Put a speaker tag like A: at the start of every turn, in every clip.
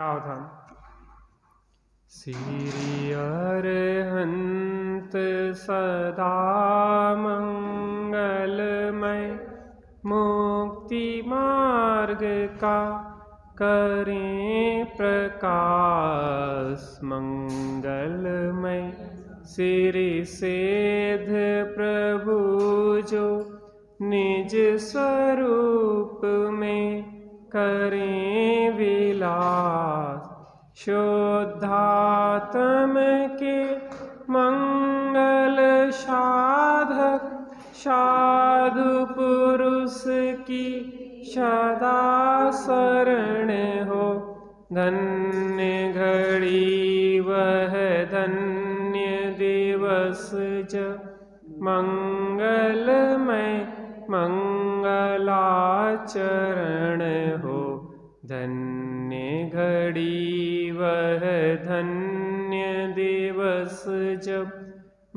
A: सावधान। श्री अरहंत सदा मंगलमय, मुक्ति मार्ग का करें प्रकाश मंगलमय। श्री सेध प्रभु जो निज स्वरूप में करें विलास, शुद्धात्म के मंगल साधक साधु पुरुष की सदा शरण हो। धन्य घड़ी वह धन्य दिवस जब मंगलमय मंगलाचरण हो। धन्य घड़ी वह धन्य दिवस जब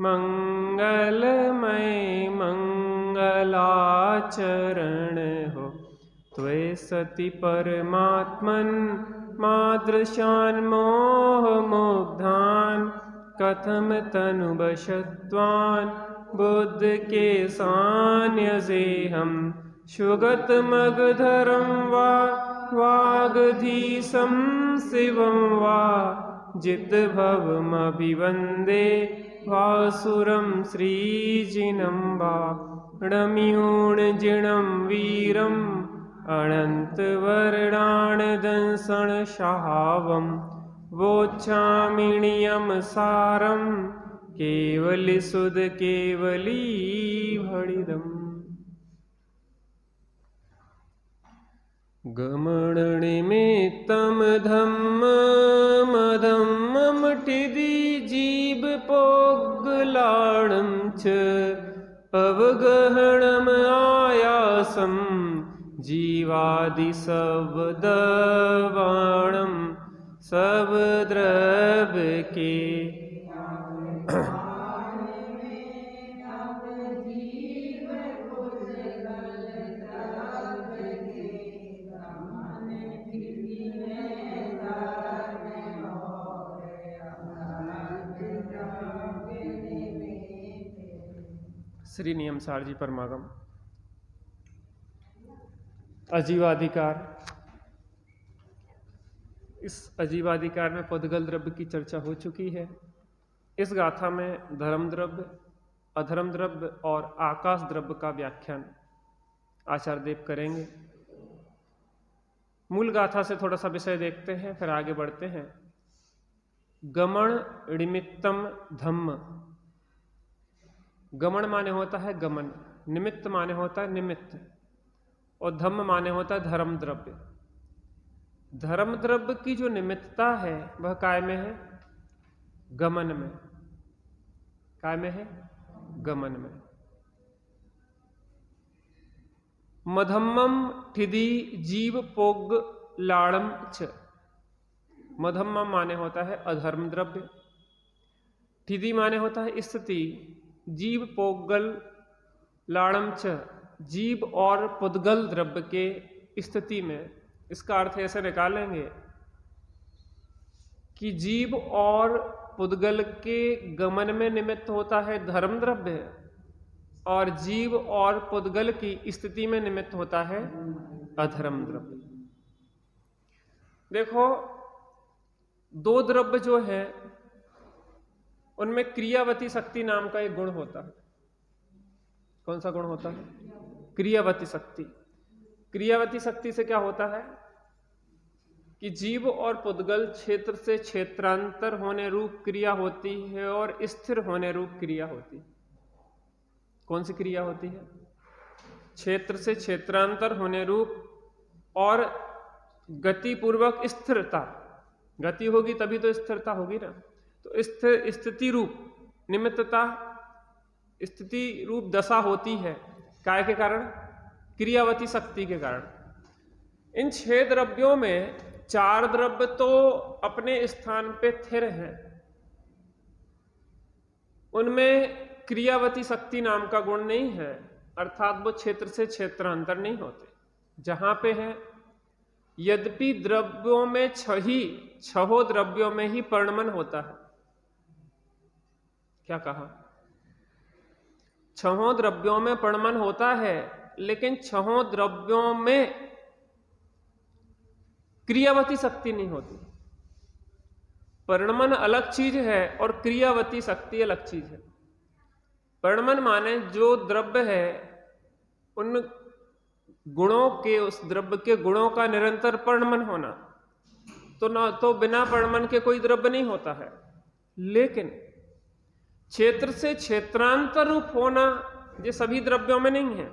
A: मंगलमय मंगलाचरण हो। त्वे सति परमात्मन मादृशान मोह मुग्धान, कथम तनु बशत्वान बुद्ध के सान्यसे हम। सुगत मगधरम वा वागधीशं शिवं वा, जित भवमभिवन्दे वासुरं श्रीजिनं वा। णम्यूणजिणं वीरम् अनन्तवर्णानदंसन् शहावं, वोच्छामिणीयं सारं केवली सुध केवली भणिदम्। गमन निमित्तं धम्ममधम्मं ठिदि जीव पोग्गलाणं च, अवगहणम् आयासं जीवादि शब्दवाणं सब द्रव्य के। श्री नियम सार जी परमागम। अजीवाधिकार। इस अजीवाधिकार में पुद्गल द्रव्य की चर्चा हो चुकी है। इस गाथा में धर्म द्रव्य, अधर्म द्रव्य और आकाश द्रव्य का व्याख्यान आचार्य देव करेंगे। मूल गाथा से थोड़ा सा विषय देखते हैं, फिर आगे बढ़ते हैं। गमन निमित्तम धम्म। गमन माने होता है गमन, निमित्त माने होता है निमित्त, और धम्म माने होता है धर्म द्रव्य। धर्म द्रव्य की जो निमित्तता है वह काय में है? गमन में। काय में है? गमन में। मधम्मम ठिदि जीव पोग लाड़म च। मधम्मम माने होता है अधर्म द्रव्य, ठिदि माने होता है स्थिति, जीव पोगल लाड़म च, जीव और पुद्गल द्रव्य के स्थिति में। इसका अर्थ ऐसे निकालेंगे कि जीव और पुद्गल के गमन में निमित्त होता है धर्म द्रव्य, और जीव और पुद्गल की स्थिति में निमित्त होता है अधर्म द्रव्य। देखो, दो द्रव्य जो है उनमें क्रियावती शक्ति नाम का एक गुण होता है। कौन सा गुण होता है? क्रियावती शक्ति। क्रियावती शक्ति से क्या होता है कि जीव और पुद्गल क्षेत्र से क्षेत्रांतर होने रूप क्रिया होती है और स्थिर होने रूप क्रिया होती है। कौन सी क्रिया होती है? क्षेत्र से क्षेत्रांतर होने रूप और गति पूर्वक स्थिरता। गति होगी तभी तो स्थिरता होगी ना। तो स्थिति रूप निमित्तता, स्थिति रूप दशा होती है। काय के कारण? क्रियावती शक्ति के कारण। इन 6 द्रव्यों में 4 द्रव्य तो अपने स्थान पे स्थिर हैं, उनमें क्रियावती शक्ति नाम का गुण नहीं है, अर्थात वो क्षेत्र से क्षेत्रांतर नहीं होते। जहां पे है यद्यपि द्रव्यों में छहों द्रव्यों में ही पर्णमन होता है। क्या कहा? छहों द्रव्यों में पर्णमन होता है, लेकिन छहों द्रव्यों में क्रियावती शक्ति नहीं होती। पर्णमन अलग चीज है और क्रियावती शक्ति अलग चीज है। पर्णमन माने जो द्रव्य है उन गुणों के, उस द्रव्य के गुणों का निरंतर पर्णमन होना। तो ना तो बिना पर्णमन के कोई द्रव्य नहीं होता है। लेकिन क्षेत्र से क्षेत्रांतर रूप होना ये सभी द्रव्यों में नहीं है,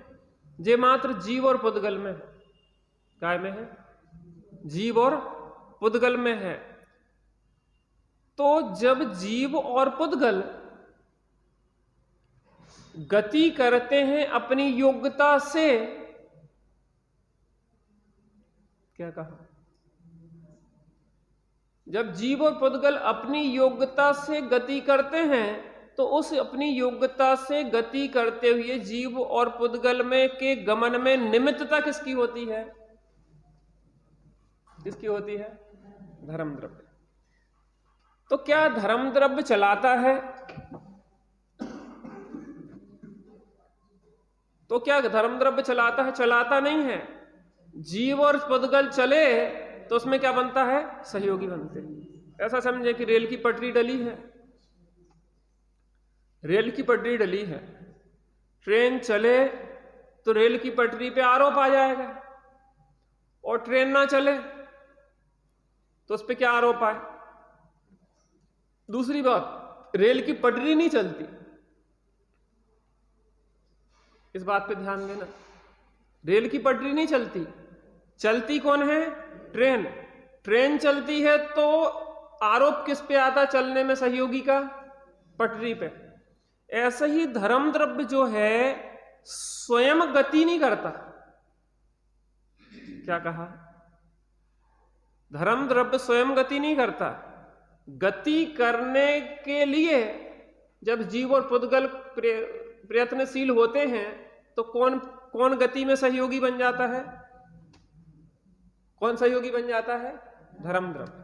A: ये मात्र जीव और पुद्गल में है। काय में है? जीव और पुद्गल में है। तो जब जीव और पुद्गल गति करते हैं अपनी योग्यता से, क्या कहा? जब जीव और पुद्गल अपनी योग्यता से गति करते हैं तो उस अपनी योग्यता से गति करते हुए जीव और पुद्गल में के गमन में निमित्तता किसकी होती है? किसकी होती है? धर्म द्रव्य। तो क्या धर्म द्रव्य चलाता है? तो क्या धर्म द्रव्य चलाता है? चलाता नहीं है। जीव और पुद्गल चले तो उसमें क्या बनता है? सहयोगी बनते हैं। ऐसा समझे कि रेल की पटरी डली है, रेल की पटरी डली है, ट्रेन चले तो रेल की पटरी पे आरोप आ जाएगा, और ट्रेन ना चले तो उस पे क्या आरोप आए? दूसरी बात, रेल की पटरी नहीं चलती, इस बात पे ध्यान देना। रेल की पटरी नहीं चलती, चलती कौन है? ट्रेन। ट्रेन चलती है तो आरोप किस पे आता चलने में सहयोगी का? पटरी पे। ऐसे ही धर्म द्रव्य जो है स्वयं गति नहीं करता। क्या कहा? धर्म द्रव्य स्वयं गति नहीं करता। गति करने के लिए जब जीव और पुद्गल प्रयत्नशील होते हैं तो कौन कौन गति में सहयोगी बन जाता है? कौन सहयोगी बन जाता है? धर्म द्रव्य।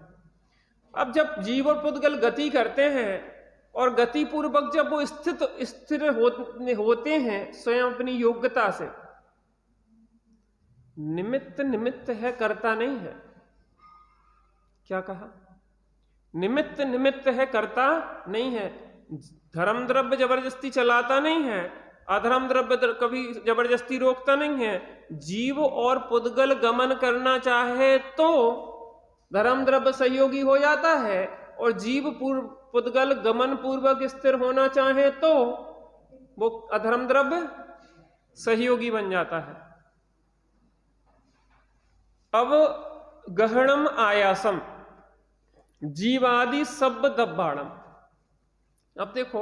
A: अब जब जीव और पुद्गल गति करते हैं और गति पूर्वक जब वो स्थिर होते हैं स्वयं अपनी योग्यता से, निमित्त है, करता नहीं है। क्या कहा? निमित्त है, करता नहीं है। धर्म द्रव्य जबरदस्ती चलाता नहीं है, अधर्म द्रव्य कभी जबरदस्ती रोकता नहीं है। जीव और पुद्गल गमन करना चाहे तो धर्म द्रव्य सहयोगी हो जाता है, और जीव पुद्गल गमन पूर्वक स्थिर होना चाहे तो वो अधर्म द्रव्य सहयोगी बन जाता है। अब गहनम आयासम जीवादि सब दब्बाणम। अब देखो,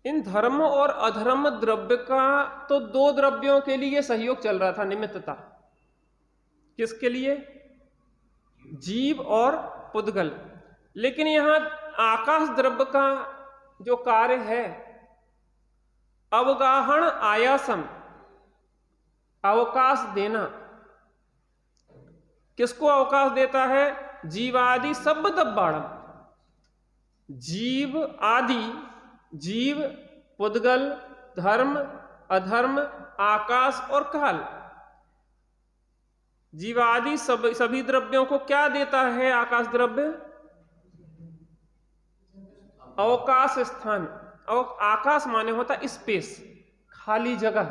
A: इन धर्म और अधर्म द्रव्य का तो दो द्रव्यों के लिए सहयोग चल रहा था, निमित्तता। किसके लिए? जीव और पुद्गल। लेकिन यहां आकाश द्रव्य का जो कार्य है, अवगाहन आयासम, अवकाश देना। किसको अवकाश देता है? जीवादि सब दब्बाणम। जीव आदि, जीव, पुद्गल, धर्म, अधर्म, आकाश और काल, जीवादि सभी द्रव्यों को क्या देता है आकाश द्रव्य? अवकाश स्थान। आकाश माने होता स्पेस, खाली जगह।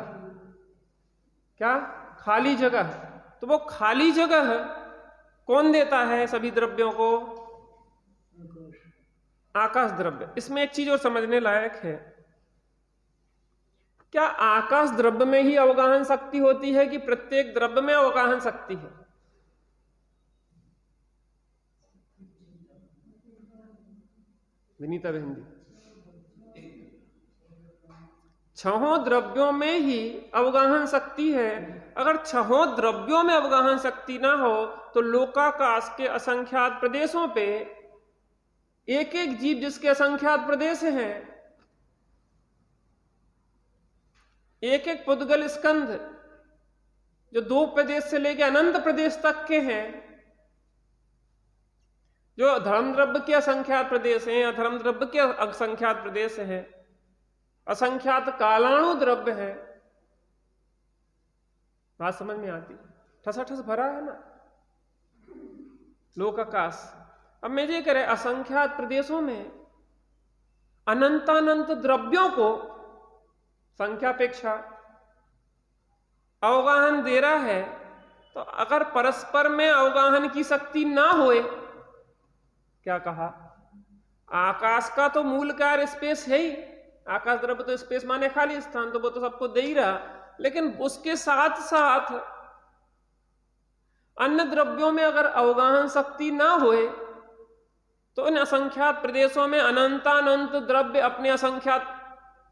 A: क्या? खाली जगह। तो वो खाली जगह कौन देता है सभी द्रव्यों को? आकाश द्रव्य। इसमें एक चीज और समझने लायक है, क्या आकाश द्रव्य में ही अवगाहन शक्ति होती है कि प्रत्येक द्रव्य में अवगाहन शक्ति है? विनीता बहन जी, छहों द्रव्यों में ही अवगाहन शक्ति है। अगर छहों द्रव्यों में अवगाहन शक्ति ना हो तो लोकाकाश के असंख्यात प्रदेशों पे एक एक जीव जिसके असंख्यात प्रदेश हैं, एक एक पुद्गल स्कंध जो 2 प्रदेश से लेकर अनंत प्रदेश तक के हैं, जो धर्म द्रव्य के असंख्यात प्रदेश हैं, अधर्म द्रव्य के असंख्यात प्रदेश हैं, असंख्यात कालाणु द्रव्य है। बात समझ में आती? ठसाठस भरा है ना लोक आकाश। अब मैं ये कह रहे असंख्यात प्रदेशों में अनंतानंत द्रव्यों को संख्यापेक्षा अवगाहन दे रहा है, तो अगर परस्पर में अवगाहन की शक्ति ना होए, क्या कहा, आकाश का तो मूल कार्य स्पेस है ही, आकाश द्रव्य तो स्पेस माने खाली स्थान, तो वो तो सबको दे ही रहा, लेकिन उसके साथ साथ अन्य द्रव्यों में अगर अवगाहन शक्ति ना होए तो इन असंख्यात प्रदेशों में अनंतानंत द्रव्य अपने असंख्यात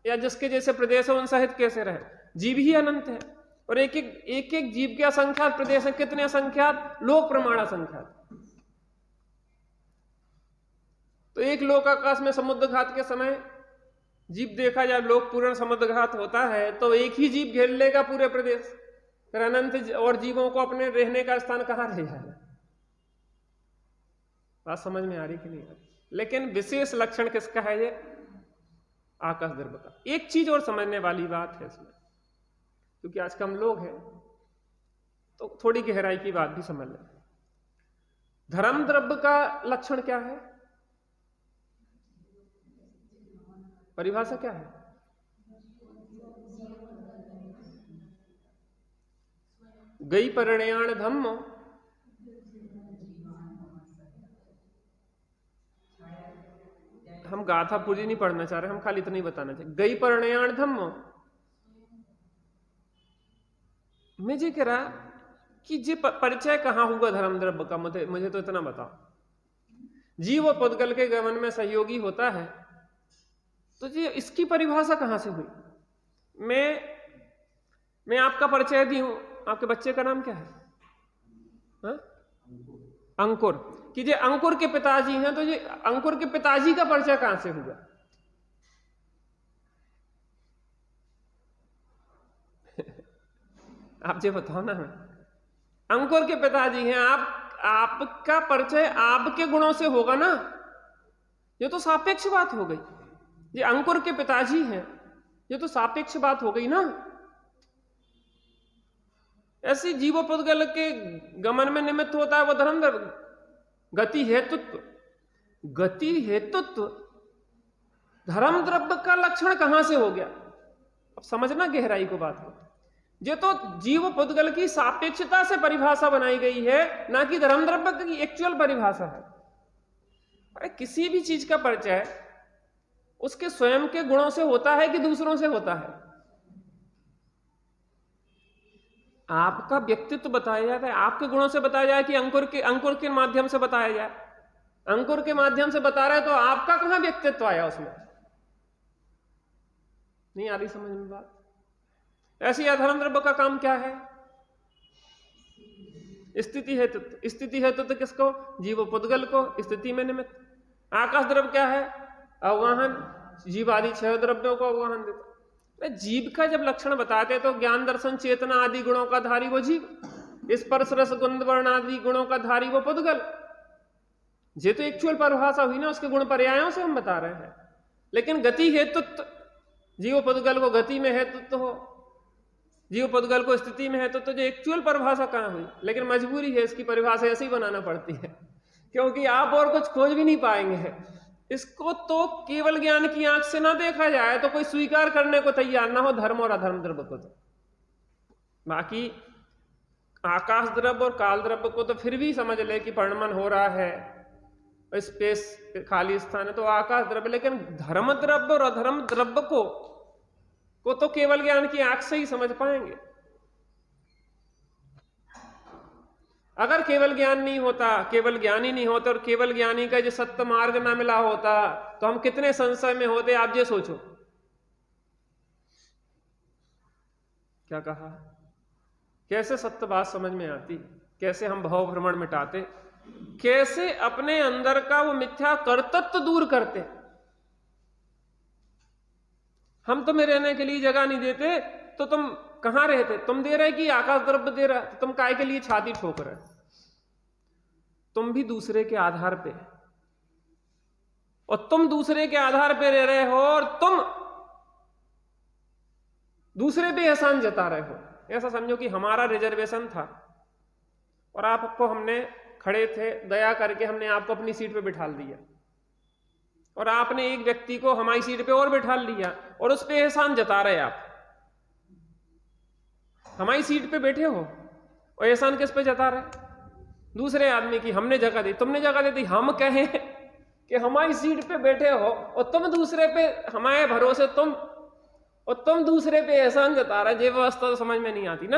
A: या जिसके जैसे प्रदेश है उन सहित कैसे रहे? जीव ही अनंत है, और एक एक जीव के असंख्यात प्रदेश है। कितने असंख्यात? लोक प्रमाण असंख्यात। तो एक लोक आकाश में समुद्र घात के समय जीव देखा जाए, लोक पूर्ण समुद्र घात होता है तो एक ही जीव घेर लेगा पूरे प्रदेश, फिर अनंत और जीवों को अपने रहने का स्थान कहां रह जाएगा? बात समझ में आ रही कि नहीं आ रही? लेकिन विशेष लक्षण किसका है? ये आकाश द्रव्य का। एक चीज और समझने वाली बात है इसमें, क्योंकि आज कम लोग हैं तो थोड़ी गहराई की बात भी समझ लें। धर्म द्रव्य का लक्षण क्या है? परिभाषा क्या है? गई परिणयान धम्म, हम गाथा पूरी नहीं पढ़ना चाह रहे, हम खाली इतना ही बताना चाहिए। गई परिणयान धम्म, मैं जी कह रहा कि जी परिचय कहां हुआ धर्म द्रव्य का? मुझे तो इतना बताओ। जीव और पुद्गल के गमन में सहयोगी होता है, तो जी इसकी परिभाषा कहां से हुई? मैं आपका परिचय दी हूं, आपके बच्चे का नाम क्या है? हा? अंकुर। कि जे अंकुर के पिताजी हैं, तो ये अंकुर के पिताजी का परिचय कहां से हुआ? आप जो बताओ ना, अंकुर के पिताजी हैं, आपका परिचय आपके गुणों से होगा ना। ये तो सापेक्ष बात हो गई। ये अंकुर के पिताजी हैं, ये तो सापेक्ष बात हो गई ना। ऐसी जीवो पुद्गल के गमन में निमित्त होता है वो धर्म द्रव्य। गति हेतुत्व, गति हेतुत्व धर्म द्रव्य का लक्षण कहां से हो गया? अब समझना गहराई को बात को। ये तो जीव पुद्गल की सापेक्षता से परिभाषा बनाई गई है, ना कि धर्म द्रव्य की एक्चुअल परिभाषा है। अरे किसी भी चीज का परिचय उसके स्वयं के गुणों से होता है कि दूसरों से होता है? आपका व्यक्तित्व बताया जाता है, आपके गुणों से बताया जाए कि अंकुर के माध्यम से बताया जाए? अंकुर के माध्यम से बता रहे तो आपका कहां व्यक्तित्व आया उसमें? नहीं आ रही समझ में बात? ऐसी अधर्म द्रव्य का काम क्या है? स्थिति हेतुत्व। स्थिति हेतुत्व किसको? जीव पुद्गल को स्थिति में निमित्त। आकाश द्रव्य क्या है? अवगाहन। जीव आदि 6 द्रव्यों को अवगाहन देता। जीव का जब लक्षण बताते तो ज्ञान दर्शन चेतना आदि गुणों का धारी वो जीव, स्पर्श रस गंध वर्ण आदि गुणों का धारी वो पुद्गल। ये तो एक्चुअल परिभाषा हुई ना, उसके गुण पर्यायों से हम बता रहे हैं। लेकिन गति हेतुत्व, जीव पुद्गल को गति में हेतुत्व हो, जीव पुद्गल को स्थिति में हेतुत्व, जो एक्चुअल परिभाषा कहां हुई? लेकिन मजबूरी है, इसकी परिभाषा ऐसे ही बनाना पड़ती है, क्योंकि आप और कुछ खोज भी नहीं पाएंगे। इसको तो केवल ज्ञान की आंख से ना देखा जाए तो कोई स्वीकार करने को तैयार ना हो धर्म और अधर्म द्रव्य को। तो बाकी आकाश द्रव्य और काल द्रव्य को तो फिर भी समझ ले कि परिणमन हो रहा है, स्पेस खाली स्थान है तो आकाश द्रव्य। लेकिन धर्म द्रव्य और अधर्म द्रव्य को तो केवल ज्ञान की आंख से ही समझ पाएंगे। अगर केवल ज्ञान नहीं होता, केवल ज्ञान ही नहीं होता और केवल ज्ञानी का जो सत्य मार्ग ना मिला होता तो हम कितने संशय में होते? आप ये सोचो। क्या कहा? कैसे सत्य बात समझ में आती? कैसे हम भाव भ्रमण मिटाते? कैसे अपने अंदर का वो मिथ्या कर्तृत्व दूर करते? हम तुम्हें रहने के लिए जगह नहीं देते तो तुम कहां रहते? तुम दे रहे कि आकाश द्रव्य दे रहा है? तुम काय के लिए छाती ठोक रहे? तुम भी दूसरे के आधार पे, और तुम दूसरे के आधार पे रह रहे हो, और तुम दूसरे पे एहसान जता रहे हो। ऐसा समझो कि हमारा रिजर्वेशन था और आपको हमने खड़े थे, दया करके हमने आपको अपनी सीट पे बिठा दिया, और आपने एक व्यक्ति को हमारी सीट पे और बिठा लिया और उस पे एहसान जता रहे आप। हमारी सीट पे बैठे हो और एहसान किस पे जता रहे? दूसरे आदमी की। हमने जगह दी, तुमने जगह दे दी। हम कहें कि हमारी सीट पे बैठे हो और तुम दूसरे पे, हमारे भरोसे तुम, और तुम दूसरे पे एहसान जता रहे, ये व्यवस्था तो समझ में नहीं आती ना।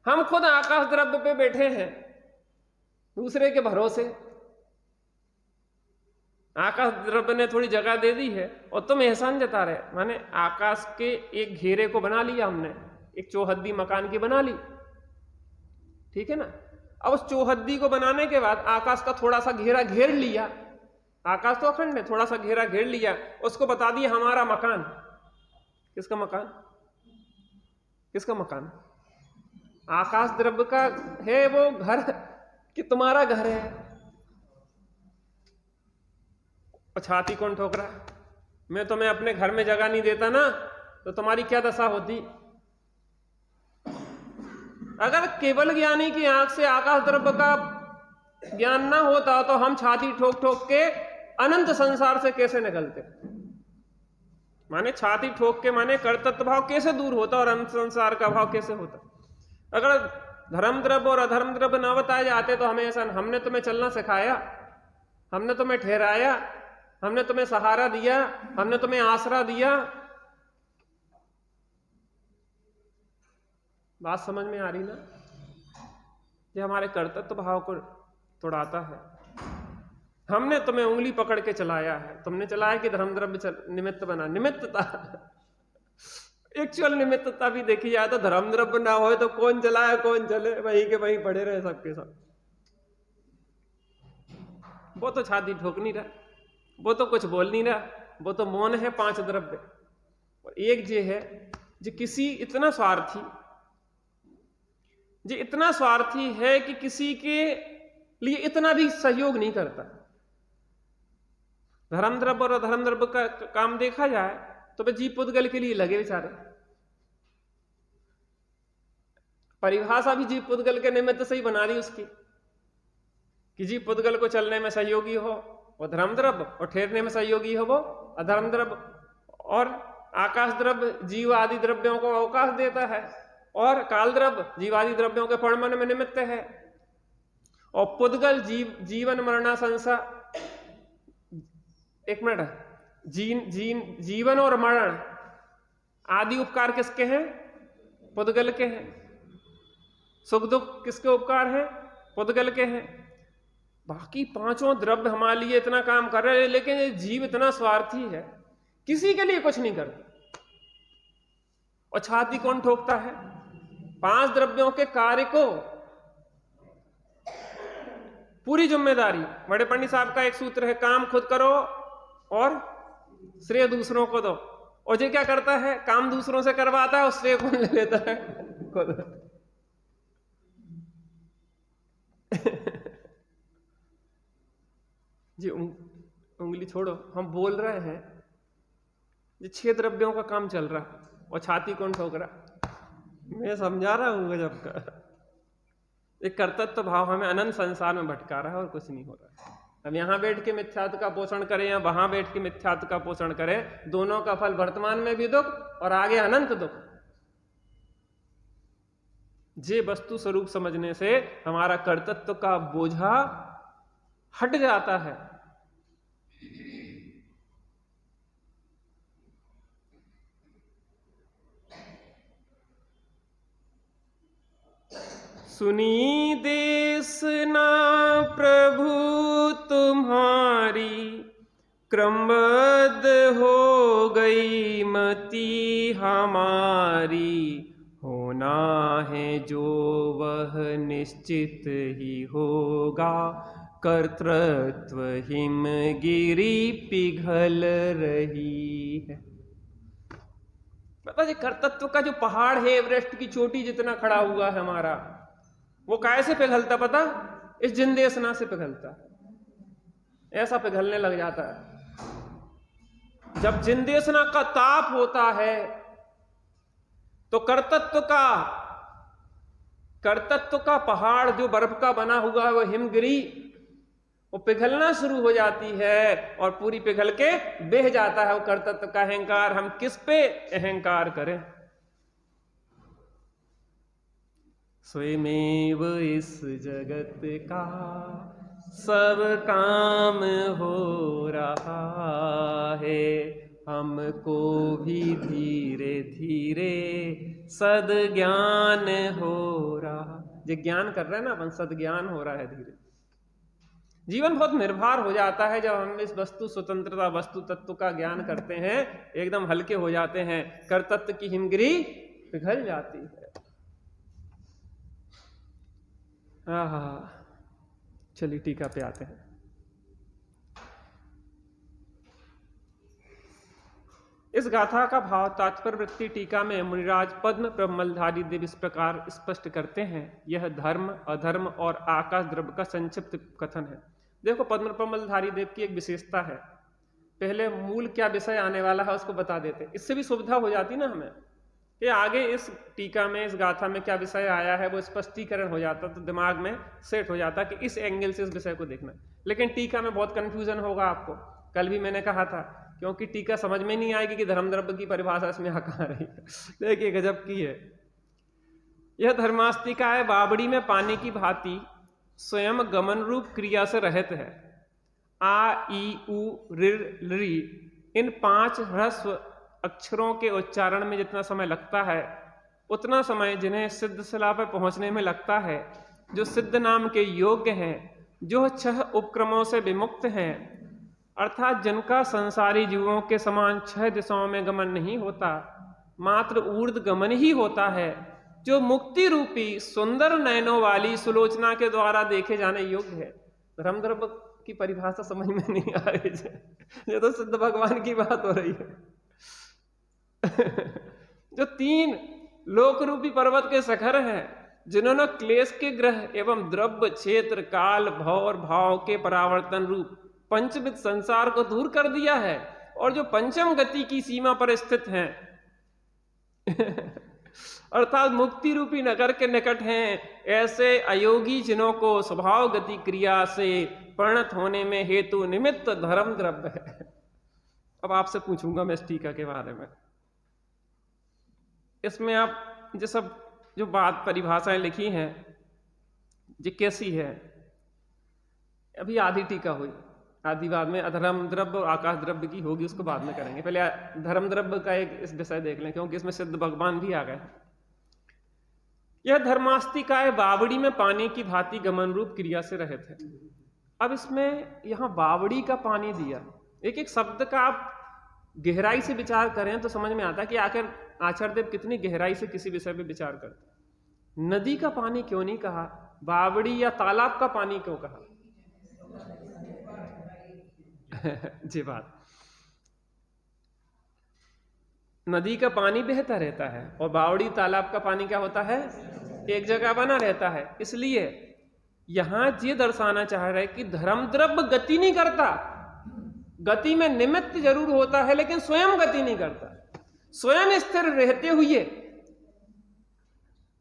A: हम खुद आकाश द्रव्य पे बैठे हैं दूसरे के भरोसे, आकाश द्रव्य ने थोड़ी जगह दे दी है और तुम एहसान जता रहे। माने आकाश के एक घेरे को बना लिया हमने, एक चौहद्दी मकान की बना ली, ठीक है ना। अब उस चौहद्दी को बनाने के बाद आकाश का थोड़ा सा घेरा घेर लिया, आकाश तो अखंड है, थोड़ा सा घेरा घेर लिया, उसको बता दिया हमारा मकान। किसका मकान? किसका मकान? आकाश द्रव्य का है वो घर कि तुम्हारा घर है? और छाती कौन ठोक रहा है? मैं तुम्हें अपने घर में जगह नहीं देता ना, तो तुम्हारी क्या दशा होती? अगर केवल ज्ञानी की आंख से आकाश द्रव्य का ज्ञान ना होता तो हम छाती ठोक ठोक के अनंत संसार से कैसे निकलते? माने छाती ठोक के माने कर्तृत्व भाव कैसे दूर होता और अनंत संसार का भाव कैसे होता? अगर धर्म द्रव्य और अधर्म द्रव्य ना बताए जाते तो हमें ऐसा, हमने तुम्हें चलना सिखाया, हमने तुम्हें ठहराया, हमने तुम्हें सहारा दिया, हमने तुम्हें आसरा दिया। बात समझ में आ रही ना? ये हमारे कर्तृत्व भाव को तोड़ाता है। हमने तुम्हें उंगली पकड़ के चलाया है, तुमने चलाया कि धर्म द्रव्य निमित्त बना। निमित्तता, एक्चुअल निमित्तता भी देखी जाए तो धर्म द्रव्य ना हो तो कौन चलाए कौन चले, वहीं के वहीं पड़े रहे सबके सब। वो तो छाती ठोक नहीं रहा, वो तो कुछ बोल नहीं रहा, वो तो मौन है। पांच द्रव्य और एक जे है जो किसी इतना स्वार्थी, जो इतना स्वार्थी है कि किसी के लिए इतना भी सहयोग नहीं करता। धर्म द्रव्य और अधर्म द्रव्य का काम देखा जाए तो वे जीव पुद्गल के लिए लगे बेचारे। परिभाषा भी जीव पुद्गल के निमित्त से ही बना दी उसकी, कि जीव पुद्गल को चलने में सहयोगी हो वो धर्म द्रव्य, और ठहरने में सहयोगी हो वो अधर्म द्रव्य। और आकाश द्रव्य जीव आदि द्रव्यों को अवकाश देता है, और काल द्रव्य जीवादि द्रव्यों के फणमन में निमित्त है। और पुद्गल जीवन मरणा संसा, एक मिनट, जीवन और मरण आदि उपकार किसके हैं? पुद्गल के हैं। सुख दुख किसके उपकार हैं? पुद्गल के हैं। बाकी पांचों द्रव्य हमारे लिए इतना काम कर रहे हैं, लेकिन ये जीव इतना स्वार्थी है, किसी के लिए कुछ नहीं करता। और छाती कौन ठोकता है? पांच द्रव्यों के कार्य को पूरी जिम्मेदारी। बड़े पंडित साहब का एक सूत्र है, काम खुद करो और श्रेय दूसरों को दो। और ये क्या करता है? काम दूसरों से करवाता है और श्रेय कौन ले लेता है? खुद। जी उंगली छोड़ो, हम बोल रहे हैं ये 6 द्रव्यों का काम चल रहा है और छाती कौन ठोक रहा? मैं समझा रहा हूं गजब का। एक कर्तव्य भाव हमें अनंत संसार में भटका रहा है और कुछ नहीं हो रहा है। हम यहां बैठ के मिथ्यात्व का पोषण करें या वहां बैठ के मिथ्यात्व का पोषण करें, दोनों का फल वर्तमान में भी दुख और आगे अनंत दुख। जे वस्तु स्वरूप समझने से हमारा कर्तृत्व का बोझा हट जाता है। सुनी देशना प्रभु तुम्हारी, क्रमबद्ध हो गई मति हमारी। होना है जो वह निश्चित ही होगा, कर्तृत्व हिमगिरी पिघल रही है। पता जी कर्तृत्व का जो पहाड़ है एवरेस्ट की चोटी जितना खड़ा हुआ है हमारा, वो कैसे पिघलता पता? इस जिंदेसना से पिघलता, ऐसा पिघलने लग जाता है। जब जिंदेसना का ताप होता है तो कर्तृत्व का पहाड़ जो बर्फ का बना हुआ है वो हिमगिरी, वो पिघलना शुरू हो जाती है और पूरी पिघल के बह जाता है वो कर्तृत्व का अहंकार। हम किस पे अहंकार करें? स्वयमेव इस जगत का सब काम हो रहा है, हमको भी धीरे धीरे सद ज्ञान हो रहा। जो ज्ञान कर रहे हैं ना अपन, सद ज्ञान हो रहा है धीरे। जीवन बहुत निर्भर हो जाता है जब हम इस वस्तु स्वतंत्रता, वस्तु तत्व का ज्ञान करते हैं, एकदम हल्के हो जाते हैं, कर्तृत्व की हिमगिरी पिघल जाती है। चलिए टीका पे आते हैं। इस गाथा का भाव तात्पर्य वृत्ति टीका में मुनिराज पद्म प्रमलधारी देव इस प्रकार स्पष्ट करते हैं। यह धर्म, अधर्म और आकाश द्रव्य का संक्षिप्त कथन है। देखो पद्म प्रमलधारी देव की एक विशेषता है, पहले मूल क्या विषय आने वाला है उसको बता देते, इससे भी सुविधा हो जाती ना हमें कि आगे इस टीका में, इस गाथा में क्या विषय आया है वो स्पष्टीकरण हो जाता, तो दिमाग में सेट हो जाता कि इस एंगल से इस विषय को देखना। लेकिन टीका में बहुत कंफ्यूजन होगा आपको, कल भी मैंने कहा था, क्योंकि टीका समझ में नहीं आएगी कि धर्म द्रव्य की परिभाषा इसमें कहाँ रही है। देखिए गजब की है। यह धर्मास्तिका है बावड़ी में पानी की भांति स्वयं गमन रूप क्रिया से रहित है। आ ई उ ऋ ऋ इन 5 ह्रस्व अक्षरों के उच्चारण में जितना समय लगता है उतना समय जिन्हें सिद्ध शिला पर पहुंचने में लगता है, जो सिद्ध नाम के योग्य हैं, जो 6 उपक्रमों से विमुक्त हैं, अर्थात जिनका संसारी जीवों के समान 6 दिशाओं में गमन नहीं होता, मात्र ऊर्ध्व गमन ही होता है, जो मुक्ति रूपी सुंदर नयनों वाली सुलोचना के द्वारा देखे जाने योग्य है। धर्म द्रव्य की परिभाषा समझ में नहीं आ रही है, ये तो सिद्ध भगवान की बात हो रही है। जो 3 लोक रूपी पर्वत के शिखर हैं, जिन्होंने क्लेश के ग्रह एवं द्रव्य, क्षेत्र, काल, भव और भाव के परावर्तन रूप पंचविध संसार को दूर कर दिया है, और जो पंचम गति की सीमा पर स्थित हैं अर्थात मुक्ति रूपी नगर के निकट हैं, ऐसे अयोगी जिनों को स्वभाव गति क्रिया से परिणत होने में हेतु निमित्त धर्म द्रव्य है। अब आपसे पूछूंगा मैं इस टीका के बारे में, इसमें आप जो सब जो बात परिभाषाएं लिखी हैं ये कैसी है? अभी आधी टीका हुई, आधी बाद में अधर्म द्रव्य और आकाश द्रव्य की होगी, उसको बाद में करेंगे। पहले धर्म द्रव्य का एक इस विषय देख लें, क्योंकि इसमें सिद्ध भगवान भी आ गए। यह धर्मास्तिकाय बावड़ी में पानी की भांति गमन रूप क्रिया से रहित है। अब इसमें यहां बावड़ी का पानी दिया, एक एक शब्द का आप गहराई से विचार करें तो समझ में आता है कि आखिर आचार्यदेव कितनी गहराई से किसी विषय पे विचार करते। नदी का पानी क्यों नहीं कहा, बावड़ी या तालाब का पानी क्यों कहा? जी बात, नदी का पानी बहता रहता है और बावड़ी तालाब का पानी क्या होता है? एक जगह बना रहता है। इसलिए यहां ये दर्शाना चाह रहे कि धर्म द्रव्य गति नहीं करता, गति में निमित्त जरूर होता है लेकिन स्वयं गति नहीं करता, स्वयं स्थिर रहते हुए।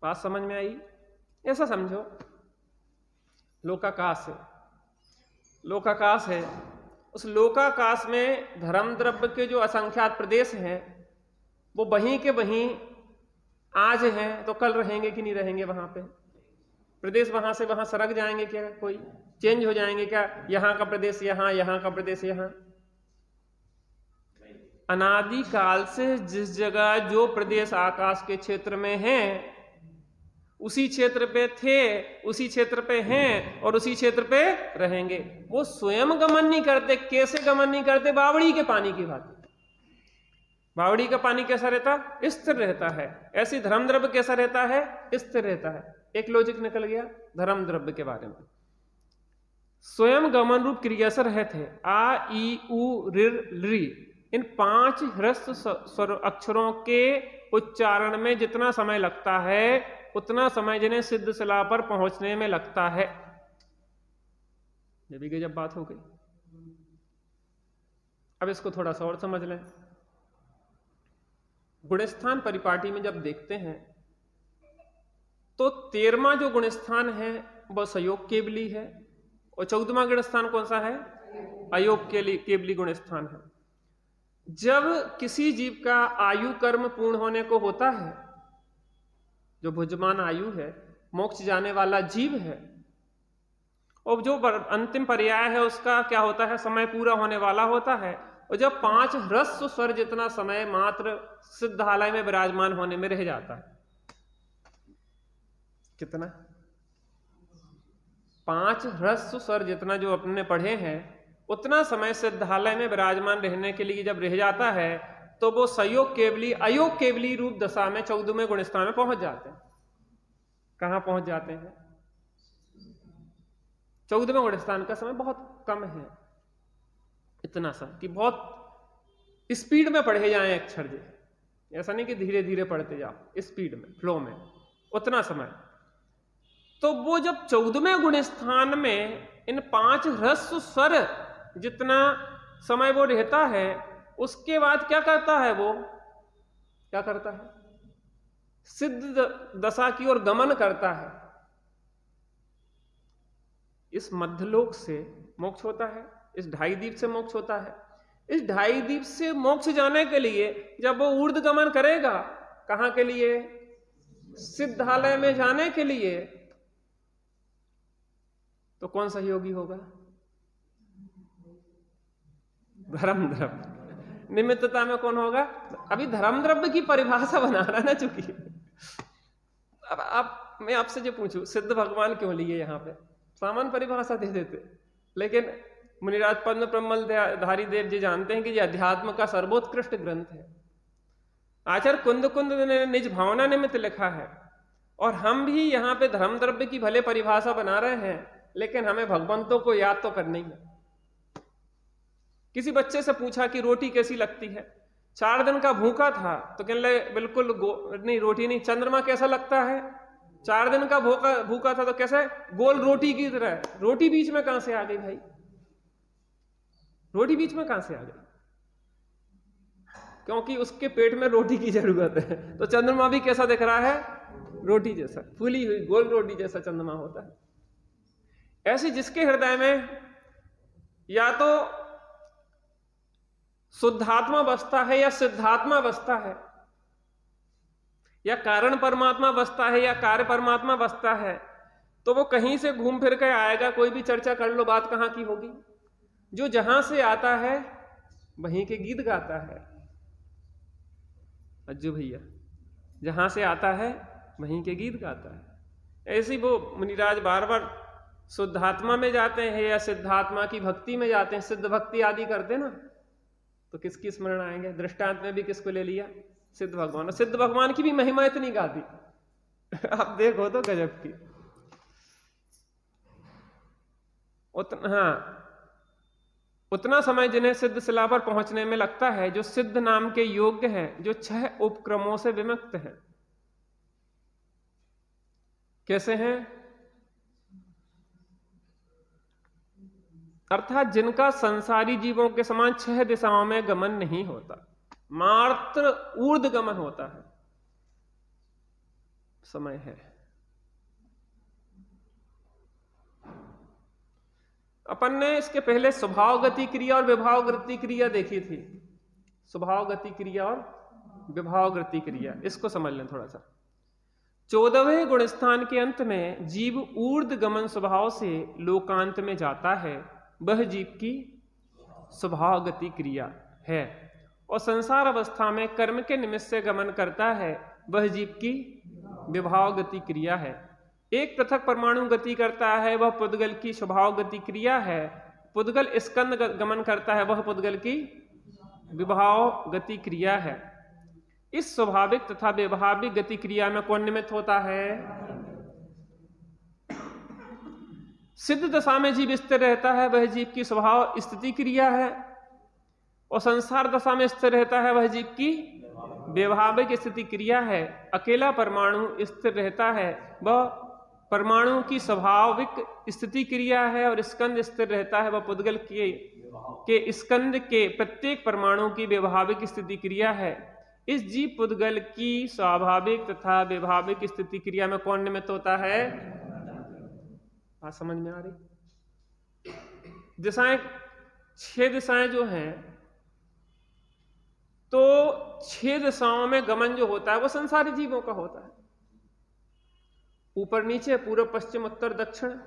A: बात समझ में आई? ऐसा समझो लोकाकाश है, लोकाकाश है, उस लोकाकाश में धर्म द्रव्य के जो असंख्यात प्रदेश हैं वो वहीं के वहीं आज हैं तो कल रहेंगे कि नहीं रहेंगे? वहां पे प्रदेश वहां से वहां सरक जाएंगे क्या? कोई चेंज हो जाएंगे क्या? यहां का प्रदेश यहां, यहां का प्रदेश यहां। अनादि काल से जिस जगह जो प्रदेश आकाश के क्षेत्र में हैं उसी क्षेत्र पे थे, उसी क्षेत्र पे हैं और उसी क्षेत्र पे रहेंगे। वो स्वयं गमन नहीं करते। कैसे गमन नहीं करते? बावड़ी के पानी की भांति। बावड़ी का पानी कैसा रहता? स्थिर रहता है। ऐसी धर्म द्रव्य कैसा रहता है? स्थिर रहता है। एक लॉजिक निकल गया धर्म द्रव्य के बारे में। स्वयं गमन रूप क्रिया से रहते हैं। आ ई उ ऋ ऋ इन 5 ह्रस्व स्वर अक्षरों के उच्चारण में जितना समय लगता है उतना समय जिन्हें सिद्ध शिला पर पहुंचने में लगता है। ये भी गजब बात हो गई। अब इसको थोड़ा सा और समझ लें। गुणस्थान परिपाटी में जब देखते हैं तो 13वां जो गुणस्थान है वह सयोग केवली है और 14वां गुणस्थान कौन सा है? अयोग केवली गुणस्थान है। जब किसी जीव का आयु कर्म पूर्ण होने को होता है, जो भुजमान आयु है, मोक्ष जाने वाला जीव है, और जो अंतिम पर्याय है उसका क्या होता है? समय पूरा होने वाला होता है। और जब 5 ह्रस्व स्वर जितना समय मात्र सिद्धालय में विराजमान होने में रह जाता है, कितना? 5 ह्रस्व स्वर जितना जो अपने पढ़े हैं उतना समय सिद्धालय में विराजमान रहने के लिए जब रह जाता है तो वो सयोग केवली अयोग केवली रूप दशा में 14वें गुणस्थान में पहुंच जाते हैं। कहां पहुंच जाते हैं? 14वें गुणस्थान का समय बहुत कम है, इतना सा कि बहुत स्पीड में पढ़े जाएं अक्षर जी, ऐसा नहीं कि धीरे धीरे पढ़ते जाओ, स्पीड में, फ्लो में, उतना समय। तो वो जब 14वें गुणस्थान में इन 5 ह्रस्व स्वर जितना समय वो रहता है, उसके बाद क्या करता है? वो क्या करता है? सिद्ध दशा की ओर गमन करता है। इस मध्यलोक से मोक्ष होता है, इस ढाई द्वीप से मोक्ष होता है। इस ढाई द्वीप से मोक्ष जाने के लिए जब वो ऊर्ध्व गमन करेगा, कहां के लिए? सिद्धालय में जाने के लिए, तो कौन सा योगी होगा? धर्म द्रव्य। निमित्तता में कौन होगा? अभी धर्म द्रव्य की परिभाषा बना रहा ना, चूंकि अब मैं आपसे जो पूछूं, सिद्ध भगवान क्यों लिए यहां पे? सामान्य परिभाषा दे देते, लेकिन मुनिराज पद्म प्रमल धारी देव जी जानते हैं कि ये अध्यात्म का सर्वोत्कृष्ट ग्रंथ है। आचार्य कुंद कुंद ने निज भावना निमित्त लिखा है, और हम भी यहाँ पे धर्म द्रव्य की भले परिभाषा बना रहे हैं, लेकिन हमें भगवंतों को याद तो करना ही है। किसी बच्चे से पूछा कि रोटी कैसी लगती है? 4 दिन का भूखा था तो कहने लगे बिल्कुल नहीं, रोटी नहीं। चंद्रमा कैसा लगता है? 4 दिन का भूखा था तो कैसे? गोल रोटी की तरह। रोटी बीच में कहां से आ गई भाई? रोटी बीच में कहां से आ गई? क्योंकि उसके पेट में रोटी की जरूरत है। तो चंद्रमा भी कैसा दिख रहा है? रोटी जैसा, फूली हुई गोल रोटी जैसा चंद्रमा होता है। ऐसे जिसके हृदय में या तो शुद्धात्मा बसता है या सिद्धात्मा बसता है, या कारण परमात्मा बसता है या कार्य परमात्मा बसता है, तो वो कहीं से घूम फिर के आएगा। कोई भी चर्चा कर लो, बात कहां की होगी? जो जहां से आता है वहीं के गीत गाता है। अज्जू भैया, जहां से आता है वहीं के गीत गाता है। ऐसी वो मुनिराज बार बार शुद्धात्मा में जाते हैं या सिद्धात्मा की भक्ति में जाते हैं, सिद्ध भक्ति आदि करते ना, तो किसकी स्मरण आएंगे? दृष्टांत में भी किसको ले लिया? सिद्ध भगवान। सिद्ध भगवान की भी महिमा इतनी गाती आप देखो तो गजब की। उतना समय जिन्हें सिद्ध शिला पर पहुंचने में लगता है, जो सिद्ध नाम के योग्य है, जो 6 उपक्रमों से विमुक्त है। कैसे हैं? अर्थात जिनका संसारी जीवों के समान 6 दिशाओं में गमन नहीं होता, मात्र ऊर्ध्व गमन होता है, समय है। अपन ने इसके पहले स्वभाव गति क्रिया और विभाव गति क्रिया देखी थी। स्वभाव गति क्रिया और विभाव गति क्रिया, इसको समझ लें थोड़ा सा। 14वें गुणस्थान के अंत में जीव ऊर्ध्व गमन स्वभाव से लोकांत में जाता है, वह जीव की स्वभाव गति क्रिया है। और संसार अवस्था में कर्म के निमित्त से गमन करता है, वह जीव की विभाव गति क्रिया है। एक पृथक परमाणु गति करता है, वह पुद्गल की स्वभाव गति क्रिया है। पुद्गल स्कंद गमन करता है, वह पुद्गल की विभाव गति क्रिया है। इस स्वाभाविक तथा व्यवहारिक गति क्रिया में कौन निमित्त होता है? सिद्ध दशा में जीव स्थिर रहता है, वह जीव की स्वभाव स्थिति क्रिया है। और संसार दशा में स्थिर रहता है वह जीव की व्यवहारिक स्थिति क्रिया है। अकेला परमाणु स्थिर रहता है, वह परमाणु की स्वाभाविक स्थिति क्रिया है। और स्कंद स्थिर रहता है, वह पुद्गल के स्कंद के प्रत्येक परमाणु की व्यवहारिक स्थिति क्रिया है। इस जीव पुद्गल की स्वाभाविक तथा व्यवहारिक स्थिति क्रिया में कौन निमित्त होता है? बात समझ में आ रही? दिशाएं, 6 दिशाएं जो हैं, तो 6 दिशाओं में गमन जो होता है वो संसारी जीवों का होता है। ऊपर नीचे, पूर्व पश्चिम उत्तर दक्षिण,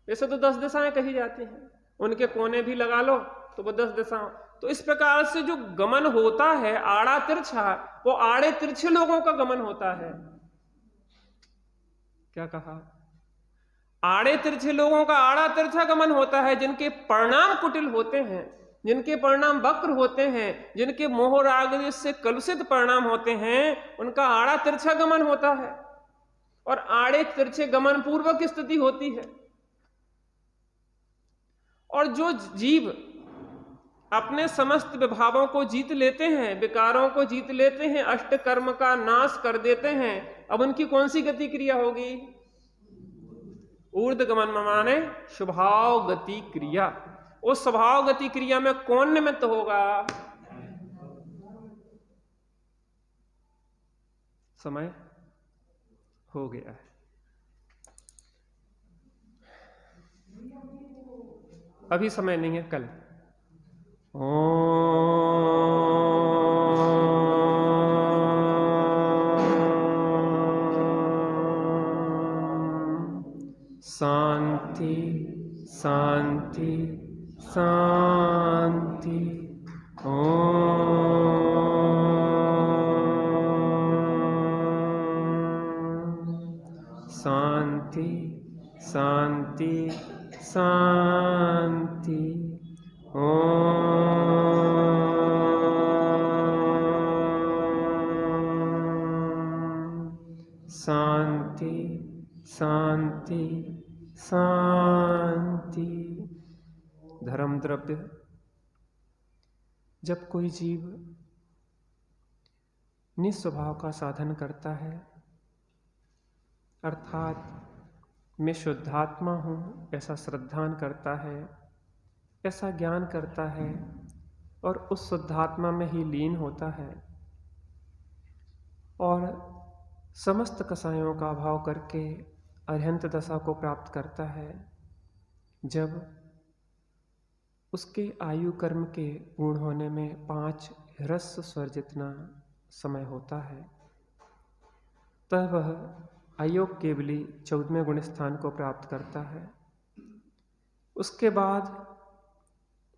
A: ऐसे तो 10 दिशाएं कही जाती हैं। उनके कोने भी लगा लो तो वो 10 दिशाएं। तो इस प्रकार से जो गमन होता है आड़ा तिरछा, वो आड़े तिरछे लोगों का गमन होता है। क्या कहा? आड़े तिरछे लोगों का आड़ा तिरछा गमन होता है, जिनके परिणाम कुटिल होते हैं, जिनके परिणाम वक्र होते हैं, जिनके मोह राग से कलुषित परिणाम होते हैं, उनका आड़ा तिरछा गमन होता है। और आड़े तिरछे गमन पूर्वक स्थिति होती है। और जो जीव अपने समस्त विभावों को जीत लेते हैं, विकारों को जीत लेते हैं, अष्ट कर्म का नाश कर देते हैं, अब उनकी कौन सी गति क्रिया होगी? ऊर्ध्व गमन माने स्वभाव गति क्रिया। उस स्वभाव गति क्रिया में कौन निमित्त होगा? समय हो गया है। अभी समय नहीं है, कल। शांति शांति शांति। शांति शांति शांति। शांति शांति शांति। धर्म द्रव्य। जब कोई जीव निस्वभाव का साधन करता है, अर्थात मैं शुद्धात्मा हूँ ऐसा श्रद्धान करता है, ऐसा ज्ञान करता है और उस शुद्धात्मा में ही लीन होता है और समस्त कसायों का अभाव करके अरिहंत दशा को प्राप्त करता है, जब उसके आयु कर्म के पूर्ण होने में 5 ह्रस्व स्वर जितना समय होता है, तब वह अयोग केवली 14वें गुण स्थान को प्राप्त करता है। उसके बाद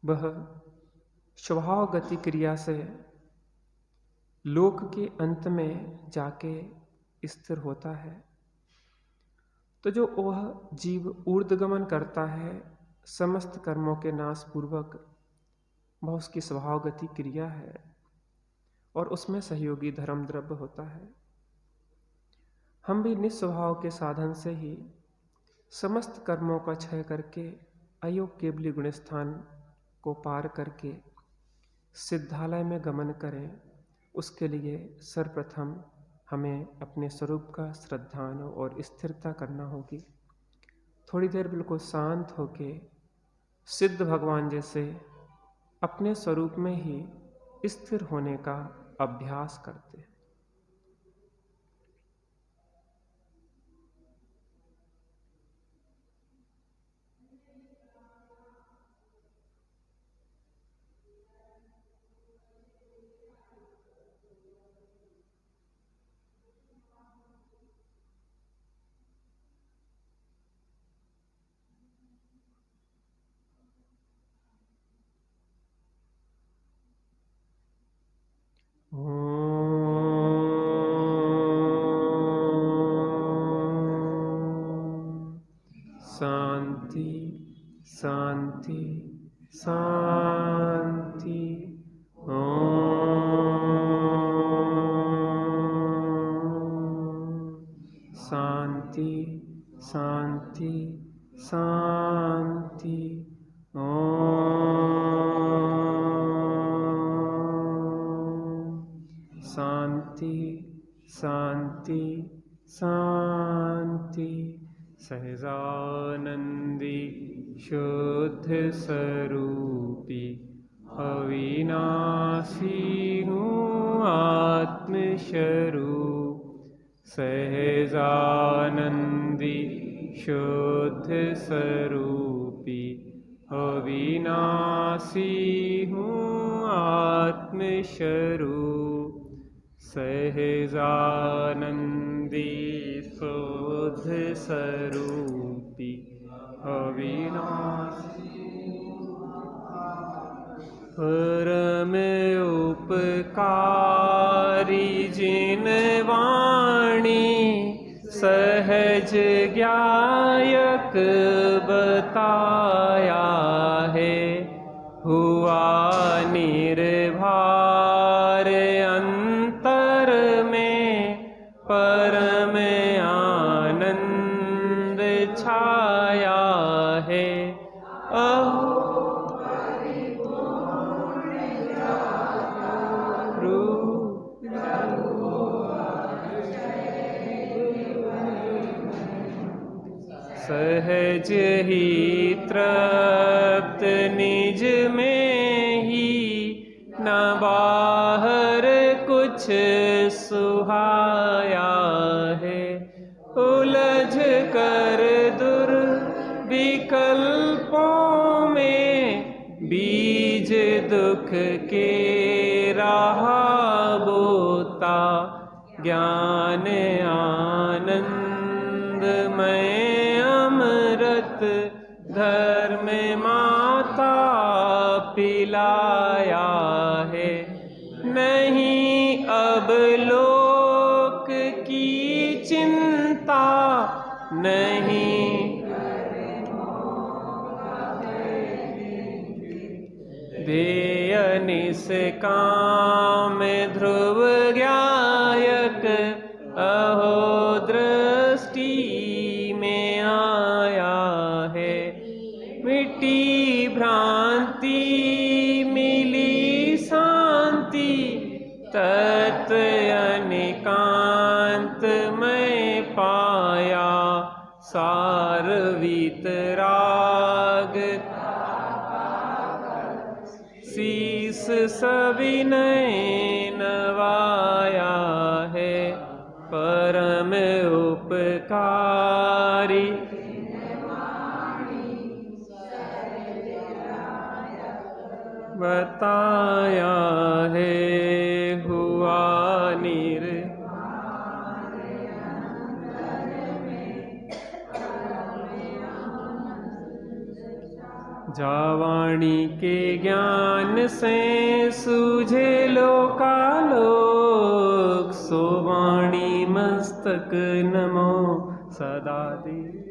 A: वह स्वभाव गति क्रिया से लोक के अंत में जाके स्थिर होता है। तो जो वह जीव ऊर्ध्वगमन करता है समस्त कर्मों के नाश पूर्वक, वह उसकी स्वभाव गति क्रिया है और उसमें सहयोगी धर्म द्रव्य होता है। हम भी निस्वभाव के साधन से ही समस्त कर्मों का क्षय करके अयोग केवली गुण स्थान को पार करके सिद्धालय में गमन करें। उसके लिए सर्वप्रथम हमें अपने स्वरूप का श्रद्धान और स्थिरता करना होगी। थोड़ी देर बिल्कुल शांत होके सिद्ध भगवान जैसे अपने स्वरूप में ही स्थिर होने का अभ्यास करते हैं। शांति शांति शांति। शांति शांति शांति। सहजानंदी शुद्ध स्वरूपी अविनाशी हूँ आत्मस्वरूप। सहजानंदी शुद्ध स्वरूपी अविनाशी हूँ आत्मस्वरूप। सहजानंदी शुद्ध स्वरूपी अविनाशी परम उपकारी जिन वाणी सहज ज्ञायक बताया है। हुआ निर्भर अंतर में परम आनंद छाया है। सहज ही तृप्त निज में ही न बाहर कुछ सुहाया है। उलझ कर दुर्विकल्पों में बीज दुख के रहा बोता। ज्ञान आनंदमय अमृत धर्म माता पिलाया है। नहीं अब लोक की चिंता नहीं ध्येय निष्काम ध्रुव ज्ञायक अहो दृष्टि में आया है। मिट्टी भ्रांति मिली शांति तत्व अनिकांत में पाया। सार वीतराग शीस सविनय नवाया है। परम उपकारी बताया है। हुआ जावाणी के ज्ञान से सूझे लोकालोक। सो वाणी मस्तक नमो सदा दे।